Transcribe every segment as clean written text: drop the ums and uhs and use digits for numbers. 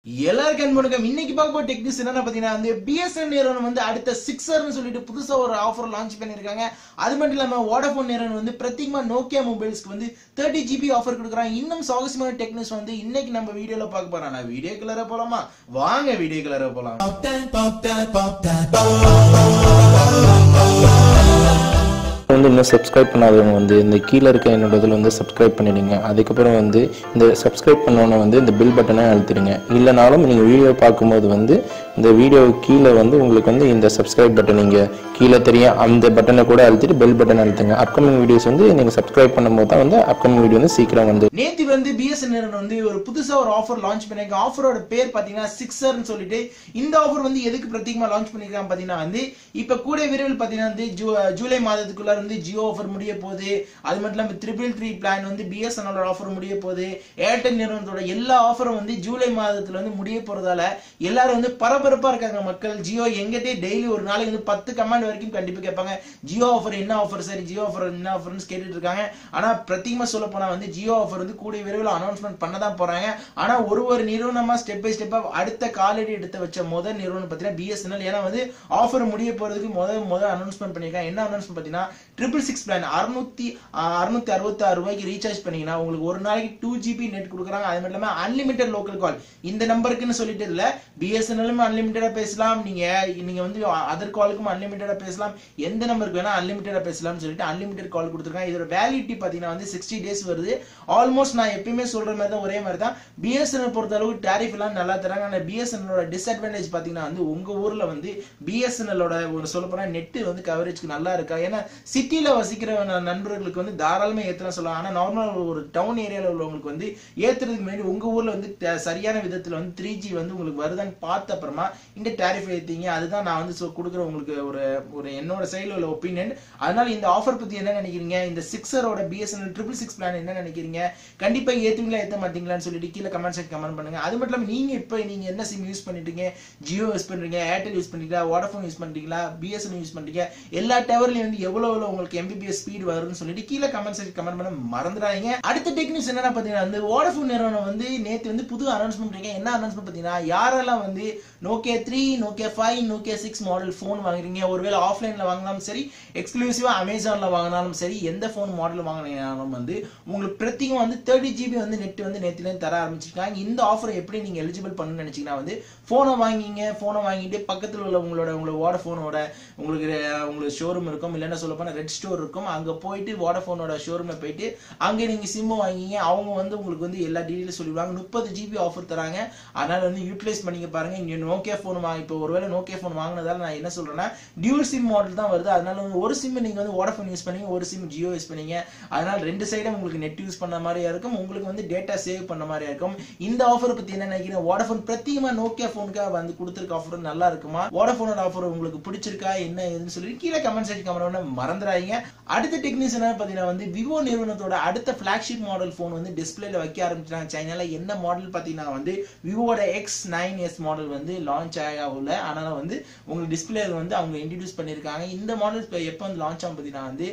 எல்லாருக்கும் வணக்கம். இன்னைக்கு பார்க்க போற டெக் நியூஸ் என்னன்னா பாத்தீங்கன்னா வந்து பிஎஸ்என் நிறுவனம் வந்து அடுத்த 6ர்னு சொல்லிட்டு புதுசா ஒரு ஆஃபர் லான்ச் பண்ணிருக்காங்க. அது மட்டும் இல்லாம வோடாஃபோன் நிறுவனம் வந்து பிரத்யேகமா நோக்கியா மொபைல்ஸ்க்கு வந்து 30 GB ஆஃபர் கொடுக்குறாங்க. இன்னும் சுவாரஸ்யமான டெக் நியூஸ் வந்து இன்னைக்கு நம்ம வீடியோல பார்க்க போறோம். நான் வீடியோ கலர போலாமா? வாங்க வீடியோ கலர போலாம். வந்து இன்னும் சப்ஸ்கிரைப் பண்ணாதவங்க வந்து இந்த கீழே இருக்க என்னோட இதில் வந்து சப்ஸ்கிரைப் பண்ணிடுங்க. அதுக்கப்புறம் வந்து இந்த சப்ஸ்கிரைப் பண்ணோன்னே வந்து இந்த பில் பட்டனை அழுத்திடுங்க. இல்லைனாலும் நீங்கள் வீடியோ பார்க்கும்போது வந்து இந்த வீடியோ கீழே வந்து உங்களுக்கு வந்து இந்த சப்ஸ்கிரைப் பட்டன் நீங்கள் கீழே தெரியும், அந்த பட்டனை கூட அழுத்திட்டு பெல் பட்டன் அழுத்துங்க. அப்கமிங் வீடியோஸ் வந்து நீங்கள் சப்ஸ்கிரைப் பண்ணும்போது தான் வந்து அப்கமிங் வீடியோ வந்து சீக்கிரம் வந்து. நேற்று வந்து பிஎஸ்என் நிறுவனம் வந்து ஒரு புதுசா ஒரு ஆஃபர் லான்ச் பண்ணிருக்காங்க. ஆஃபரோட பேர் பாத்தீங்கன்னா 6ர்னு சொல்லிட்டு. இந்த ஆஃபர் வந்து எதுக்கு பிரத்யேகமா லான்ச் பண்ணிருக்காங்க பாத்தீங்கன்னா வந்து இப்ப கூட விரைவில் பாத்தீங்கன்னா வந்து ஜூலை மாதத்துக்குள்ள வந்து ஜியோ ஆஃபர் முடிய போகுது. அது மட்டும் இல்லாம 333 பிளான் வந்து பிஎஸ்என்எல் ஆஃபர் முடிய போகுது. ஏர்டெல் நிறுவனத்தோட எல்லா ஆஃபரும் வந்து ஜூலை மாதத்துல வந்து முடிய போறதால எல்லாரும் வந்து பரபரப்பா இருக்காங்க. மக்கள் ஜியோ எங்கிட்டே டெய்லி ஒரு நாளைக்கு வந்து 10 கமெண்ட் வரைக்கும் கண்டிப்பா கேட்பாங்க. ஜியோ ஆஃபர் என்ன ஆஃபர் சரி, ஜியோ ஆஃபர் என்ன ஆஃபர்னு கேட்டுட்டு இருக்காங்க. ஆனா பிரத்யேகமா சொல்ல போனா வந்து ஜியோ ஆஃபர் வந்து கூடிய விரைவில் அனௌன்ஸ்மெண்ட் பண்ணதான் போறாங்க. ஆனா ஒரு நிறுவனமா ஸ்டெப் பை ஸ்டெப்பா அடுத்த காலடி எடுத்து வச்ச முதல் நிறுவனம் பாத்தீங்கன்னா பிஎஸ்என்எல். ஏன்னா வந்து ஆஃபர் முடிய போறதுக்கு முதல் அனௌன்ஸ்மெண்ட் பண்ணிருக்காங்க. என்ன அனௌன்ஸ்மெண்ட் பாத்தீங்கன்னா 666 பிளான் 666 ரூபாய்க்கு ரீசார்ஜ் பண்ணீங்கன்னா உங்களுக்கு ஒரு நாளைக்கு 2 GB நெட் கொடுக்குறாங்க. அது மட்டும் இல்லாம அன்லிமிட்டட் லோக்கல் கால். இந்த நம்பருக்குன்னு சொல்லிட்டு இல்ல, பிஎஸ்என்எல்லும் அன்லிமிட்டடா பேசலாம், நீங்க வந்து அதர் காலுக்கும் அன்லிமிட்டடா பேசலாம், எந்த நம்பருக்கு வேணா அன்லிமிட்டடா பேசலாம்னு சொல்லிட்டு அன்லிமிட்டட் கால் கொடுத்துருக்காங்க. இதோட வேலிடிட்டி பாத்தீங்கன்னா வந்து 60 days வருது. ஆல்மோஸ்ட் நான் எப்பயுமே சொல்ற மாதிரி தான், ஒரே மாதிரி தான். பிஎஸ்என்எல் பொறுத்த அளவுக்கு டாரிஃப் எல்லாம் நல்லா தராங்க. ஆனா பிஎஸ்என்எலோட டிஸ்அட்வான்டேஜ் பாத்தீங்கன்னா வந்து உங்க ஊர்ல வந்து பிஎஸ்என்எலோட ஒரு சொல்ல போனா நெட் வந்து கவரேஜ்க்கு நல்லா இருக்கா. ஏன்னா சிட்டில வசிக்கிற நண்பர்களுக்கு வந்து தாராளமா ஏத்தலாம் சொல்லலாம். ஆனா நார்மல் ஒரு டவுன் ஏரியால உள்ளவங்களுக்கு வந்து ஏத்துறதுக்கு முன்னாடி உங்க ஊர்ல வந்து சரியான விதத்துல வந்து 3G வந்து உங்களுக்கு வருதான்னு பார்த்த அப்புறமா இந்த டாரிஃப் ஏத்தீங்க. அதுதான் நான் வந்து கொடுக்குற உங்களுக்கு ஒரு என்னோட சைடுல உள்ள ஒப்பீனியன். அதனால இந்த ஆஃபர் பத்தி என்ன நினைக்கிறீங்க? இந்த 6ரோட பிஎஸ்என்எல் 666 பிளான் என்ன நினைக்கிறீங்க? கண்டிப்பா ஏத்துவீங்களா ஏத்த மாட்டீங்களான்னு சொல்லிட்டு கீழே கமெண்ட் செக்ஷன் கமெண்ட் பண்ணுங்க. அது மட்டும் இல்லாம நீங்க என்ன சிம் யூஸ் பண்ணிட்டீங்க? ஜியோ யூஸ் பண்றீங்க, ஏர்டெல் யூஸ் பண்றீங்களா, வோடாஃபோன் யூஸ் பண்றீங்களா, பிஎஸ்என்எல் யூஸ் பண்றீங்க? எல்லா டவர்லயும் வந்து எவ்வளவு உங்களுக்கு MBPS ஸ்பீட் வருதுன்னு சொல்லிட்டு கீழே கமெண்ட் செக்ஷன் கமெண்ட் பண்ண மறந்துடாதீங்க. அடுத்த டெக்னிக்ஸ் என்னன்னா பாத்தீங்கன்னா வந்து வோடாஃபோன் நிறுவனம் வந்து நேத்து வந்து புது அனௌன்ஸ்மெண்ட் பண்ணீங்க. என்ன அனௌன்ஸ்மெண்ட் பாத்தீங்கன்னா, யாரெல்லாம் வந்து Nokia 3, Nokia 5, Nokia 6 model phone வாங்குறீங்க, ஒருவேளை ஆஃப்லைன்ல வாங்கினாலும் சரி, எக்ஸ்க்ளூசிவா அமேசான்ல வாங்கினாலும் சரி, எந்த போன் மாடல் வாங்கினாலும் வந்து உங்களுக்கு பிரத்யேகம் வந்து 30 GB வந்து நெட் வந்து நேத்துல தர ஆரம்பிச்சிருக்காங்க. இந்த ஆஃபர் எப்படி நீங்க எலிஜிபிள் பண்ணணும்னு நினைச்சீங்கன்னா வந்து போனை வாங்கிட்டு பக்கத்துல உள்ள உங்களோட வோடாஃபோனோட உங்களுக்கு ஷோரூம் இருக்கும், இல்லைன்னா சொல்ல போனா ரெட் ஸ்டோர் இருக்கும். அங்க போயிட்டு வோடாஃபோனோட ஷோரூம்ல போயிட்டு அங்க நீங்க சிம் வாங்கிங்க. அவங்க வந்து உங்களுக்கு வந்து எல்லா டீடைல்ஸ் சொல்லிடுவாங்க. 30 GB ஆஃபர் தராங்க. அதனால வந்து யூட்டிலைஸ் பண்ணிக்க பாருங்க. இங்க நோக்கியா போன் இப்போ ஒருவேளை நோக்கியா போன் வாங்கினதால நான் என்ன சொல்றேன்னா டியூல் சிம் மாடல் தான் வருது. அதனால வந்து ஒரு சிம் நீங்க வந்து வோடாஃபோன் யூஸ் பண்ணீங்க, ஒரு சிம் ஜியோ யூஸ் பண்ணீங்க. அதனால ரெண்டு சைடும் உங்களுக்கு நெட் யூஸ் பண்ண மாதிரியா இருக்கும், உங்களுக்கு வந்து டேட்டா சேவ் பண்ண மாதிரியா இருக்கும். இந்த ஆஃபர் பத்தி என்ன நினைக்கிறேன்? வோடாஃபோன் பிரத்யேகமா நோக்கியா போனுக்காக வந்து கொடுத்திருக்க ஆஃபர் நல்லா இருக்குமா? வோடாஃபோனோட ஆஃபர் உங்களுக்கு பிடிச்சிருக்கா என்ன ஏதுன்னு சொல்லி கீழே கமெண்ட் செக்ஷன் கமெண்ட் பண்ண மறந்துடாதீங்க. அடுத்த டெக்னிக்ஸ் என்ன பாத்தீங்கன்னா வந்து விவோ நிறுவனத்தோட அடுத்த பிளாக்ஷிப் மாடல் போன் வந்து டிஸ்பிளேல வைக்க ஆரம்பிச்சாங்க சைனால. என்ன மாடல் பாத்தீங்கன்னா வந்து விவோட X9s மாடல் வந்து லான்ச் ஆகல. ஆனால வந்து உங்களுக்கு டிஸ்பிளே வந்து அவங்க இன்ட்ரோடியூஸ் பண்ணிருக்காங்க. இந்த மாடல் எப்ப வந்து லான்ச் ஆகும் பாத்தீங்கன்னா வந்து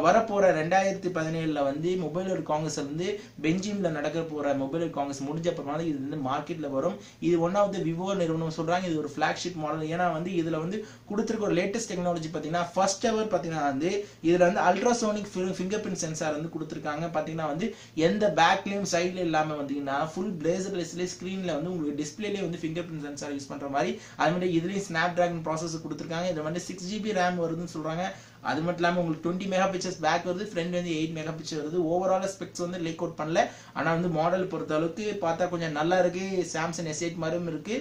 வரப்போற 2017ல வந்து மொபைல் வேர்ல்ட் காங்கிரஸ் வந்து பெஞ்சிம்ல நடக்க போற மொபைல் வேர்ல்ட் காங்கிரஸ் முடிஞ்ச அப்புறமா இது வந்து மார்க்கெட்ல வரும். இது ஒன் ஆஃப் தி விவோ நிறுவனம் சொல்றாங்க இது ஒரு பிளாக்ஷிப் மாடல். ஏன்னா வந்து இதுல வந்து கொடுத்திருக்க ஒரு லேட்டஸ்ட் டெக்னாலஜி பாத்தீங்கன்னா ஃபர்ஸ்ட் எவர் பாத்தீங்கன்னா வந்து இதுல வந்து அல்ட்ராசோனிக் ஃபிங்கர் பிரிண்ட் சென்சார் வந்து கொடுத்திருக்காங்க. பாத்தீங்கன்னா வந்து எந்த பேக்லயும் சைட்ல இல்லாம வந்தீங்கன்னா ஃபுல் பிளேசர்லெஸ்ல ஸ்கிரீன்ல வந்து உங்களுக்கு டிஸ்பிளேலயே வந்து ஃபிங்கர் பிரிண்ட் சென்சார் யூஸ் பண்ற மாதிரி. அது மாதிரி இதுலயும் ஸ்னாப் டிராகன் ப்ராசஸர் கொடுத்திருக்காங்க. இது வந்து 6 GB RAM வருதுன்னு சொல்றாங்க. அது மட்டும் இல்லாம உங்களுக்கு 20 MP பேக் வருது, ஃப்ரண்ட் வந்து 8 MP வருது. ஓவரால் ஸ்பெக்ஸ் வந்து லீக் அவுட் பண்ணல. ஆனா வந்து மாடல் பொறுத்த அளவுக்கு பார்த்தா கொஞ்சம் நல்லா இருக்கு. சாம்சங் S8 மாதிரியும் இருக்கு.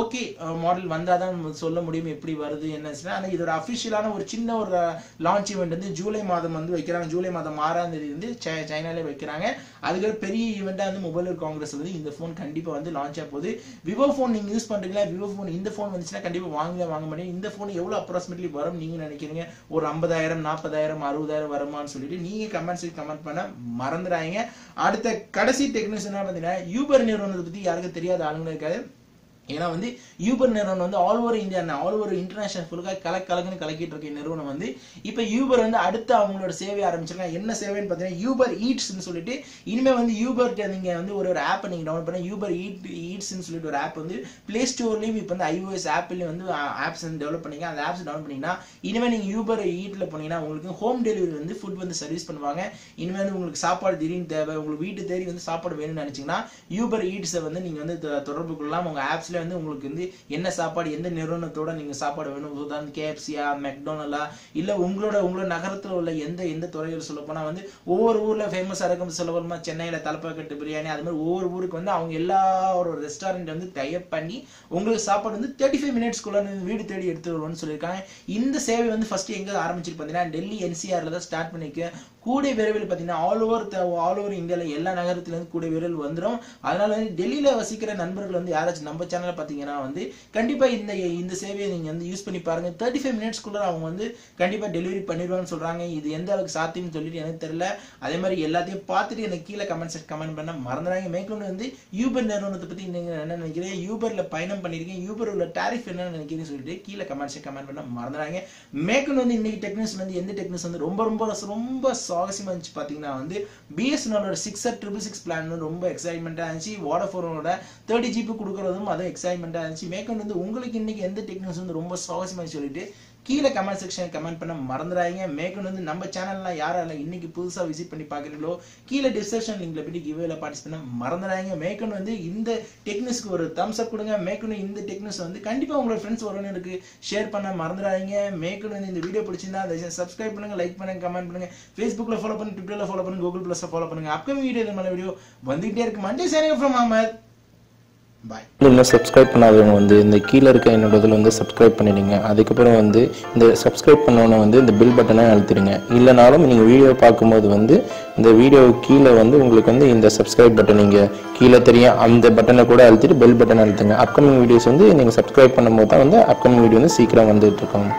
ஓகே, மாடல் வந்தாதான் சொல்ல முடியும் எப்படி வருது என்ன. ஆனா இதோட அபிஷியலான ஒரு சின்ன ஒரு லான்ச் ஈவெண்ட் வந்து ஜூலை மாதம் வந்து வைக்கிறாங்க. ஜூலை மாதம் 6ஆம் தேதி வந்து சைனாலே வைக்கிறாங்க. அதுக்கு பெரிய ஈவெண்டா வந்து மொபைல் வேர்ல்ட் காங்கிரஸ் வந்து இந்த போன் கண்டிப்பா வந்து லான்ச் ஆக போகுது. விவோ போன் நீங்க யூஸ் பண்றீங்களா? விவோ போன் இந்த போன் வந்துச்சுன்னா கண்டிப்பா வாங்க மாட்டேன். இந்த போன் எவ்வளவு அப்ராக்சிமேட்லி வரும் நீங்க நினைக்கிறீங்க? ஒரு 50,000, 40,000, 60,000 வருமானு சொல்லிட்டு நீங்க கமெண்ட் பண்ண மறந்துடாதீங்க. அடுத்த கடைசி டெக்னிக்ஸ் என்ன பாத்தீங்கன்னா யூபர் நிறுவனத்தை பத்தி யாருக்கும் தெரியாத ஆளுங்க இருக்காது. ஏன்னா வந்து யூபர் நிறுவனம் வந்து all over India all over international ஃபுல்லாக கலக்குன்னு கலக்கிட்டு இருக்க நிறுவனம் வந்து இப்போ யூபர் வந்து அடுத்து அவங்களோட சேவை ஆரம்பிச்சிருக்காங்க. என்ன சேவைன்னு பார்த்தீங்கன்னா யூபர் ஈட்ஸ்ன்னு சொல்லிட்டு இனிமேல் வந்து யூபர்ட்ட நீங்கள் வந்து ஒரு ஆப்பை நீங்கள் டவுன்லோட் பண்ணி யூபர் ஈட்ஸ்ன்னு சொல்லிட்டு ஒரு ஆப் வந்து பிளே ஸ்டோர்லேயும் இப்போ வந்து iOS ஆப்லேயும் வந்து ஆப்ஸ் வந்து டெவலப் பண்ணிங்க. அந்த ஆப்ஸ் டவுன்லோட் பண்ணிங்கன்னா இனிமேல் நீங்கள் யூபர் ஈட்டில் போனீங்கன்னா உங்களுக்கு ஹோம் டெலிவரி வந்து ஃபுட் வந்து சர்வீஸ் பண்ணுவாங்க. இனிமேல் வந்து உங்களுக்கு சாப்பாடு திடீர்னு தேவை, உங்களுக்கு வீட்டு தேடி வந்து சாப்பாடு வேணும்னு நினச்சிங்கன்னா யூபர் ஈட்ஸை வந்து நீங்கள் வந்து தொடர்பு கொள்ளலாம். உங்கள் ஆப்ஸில் வந்து உங்களுக்கு வந்து என்ன சாப்பாடு எந்த நிறுவனத்தோட நீங்க சாப்பாடு வேணும், உதாரணம் கேஎஃப்சியா மெக்டோனலா இல்ல உங்களோட நகரத்துல உள்ள எந்த துறையில் சொல்ல போனா வந்து ஒவ்வொரு ஊர்ல ஃபேமஸா இருக்கும். சொல்ல போனா சென்னையில தலப்பாக்கட்டு பிரியாணி அது மாதிரி ஒவ்வொரு ஊருக்கு வந்து அவங்க எல்லாரோட ரெஸ்டாரண்ட் வந்து டைப் பண்ணி உங்களுக்கு சாப்பாடு வந்து 35 மினிட்ஸ்க்குள்ள வீடு தேடி எடுத்து வருவோம்னு சொல்லியிருக்காங்க. இந்த சேவை வந்து ஃபர்ஸ்ட் எங்க ஆரம்பிச்சிருக்கு பார்த்தீங்கன்னா டெல்லி NCRல தான் ஸ்டார்ட் பண்ணிக்க. கூடிய விரைவில் பார்த்தீங்கன்னா ஆல் ஓவர் இந்தியாவில் எல்லா நகரத்துலேருந்து கூடிய விரைவில் வந்துடும். அதனால வந்து டெல்லியில வசிக்கிற நண்பர்கள் வந்து யாராச்சும் நம்ம சேனலை பார்த்தீங்கன்னா வந்து கண்டிப்பா இந்த சேவையை நீங்க வந்து யூஸ் பண்ணி பாருங்க. 35 மினிட்ஸ்க்குள்ள அவங்க வந்து கண்டிப்பா டெலிவரி பண்ணிடுவாங்கன்னு சொல்றாங்க. இது எந்த அளவுக்கு சாத்தியம்னு சொல்லிட்டு எனக்கு தெரியல. அதே மாதிரி எல்லாத்தையும் பார்த்துட்டு எனக்கு கீழே கமெண்ட் பண்ண மறந்துடாங்க. மேற்கொண்டு வந்து யூபர் நிறுவனத்தை பத்தி நீங்க என்ன நினைக்கிறீங்க, யூபர்ல பயணம் பண்ணிருக்கீங்க, யூபர் உள்ள டாரிஃப் என்னன்னு நினைக்கிறீங்கன்னு சொல்லிட்டு கீழே கமெண்ட் பண்ண மறந்துடாங்க. மேற்கொண்டு வந்து இன்னைக்கு டெக்னிக்ஸ் வந்து எந்த டெக்னிக்ஸ் வந்து ரொம்ப சுவாரஸ்யமா இருந்துச்சு பாத்தீங்கன்னா வந்து BSNL 666 பிளான் ரொம்ப எக்ஸைட்மெண்டா இருந்துச்சு. வோடாஃபோனோட 30 GB கொடுக்கறதும் அது எக்ஸைட்மெண்டா இருந்துச்சு. மேற்கொண்டு வந்து உங்களுக்கு இன்னைக்கு எந்த டெக்னிக்ஸ் வந்து ரொம்ப சுவாரஸ்யமா சொல்லிட்டு கீழே கமெண்ட் செக்ஷன் கமெண்ட் பண்ண மறந்துடாதீங்க. மேற்கொண்டு வந்து நம்ம சேனல்லாம் யாரெல்லாம் இன்னைக்கு புதுசா விசிட் பண்ணி பாக்குறீங்களோ கீழே டிஸ்கிரிப்ஷன் லிங்க்ல போய் கிவ்வேல பார்ட்டிசிபேட் பண்ண மறந்துடாதீங்க. மேற்கொண்டு வந்து இந்த டெக்னிக்ஸ்க்கு ஒரு தம்ஸ் அப் கொடுங்க. மேற்கொண்டு இந்த டெக்னிக்ஸ் வந்து கண்டிப்பா உங்களோட ஃப்ரெண்ட்ஸ் உறவினருக்கு ஷேர் பண்ண மறந்துடாதீங்க. மேற்கொண்டு வந்து இந்த வீடியோ பிடிச்சிருந்தா சப்ஸ்கிரைப் பண்ணுங்க, லைக் பண்ணுங்க, கமெண்ட் பண்ணுங்க, Facebookல ஃபாலோ பண்ணுங்க, Twitterல ஃபாலோ பண்ணுங்க, Google Plusல ஃபாலோ பண்ணுங்க. அப்கமிங் வீடியோ வந்துகிட்டே இருக்கு. Monday signing from Ahmed. இன்னும் சப்ஸ்கிரைப் பண்ணாதவங்க வந்து இந்த கீழே இருக்க என்னோட இதில் வந்து சப்ஸ்கிரைப் பண்ணிடுங்க. அதுக்கப்புறம் வந்து இந்த சப்ஸ்கிரைப் பண்ணோன்னே வந்து இந்த பில் பட்டனை அழுத்திடுங்க. இல்லைனாலும் நீங்கள் வீடியோ பார்க்கும்போது வந்து இந்த வீடியோ கீழே வந்து உங்களுக்கு வந்து இந்த சப்ஸ்கிரைப் பட்டன் நீங்கள் கீழே தெரியும் அந்த பட்டனை கூட அழுத்திட்டு பெல் பட்டனை அழுத்துங்க. அப்கமிங் வீடியோஸ் வந்து நீங்கள் சப்ஸ்கிரைப் பண்ணும்போது தான் வந்து அப்கமிங் வீடியோ வந்து சீக்கிரம் வந்துட்டு இருக்கோம்.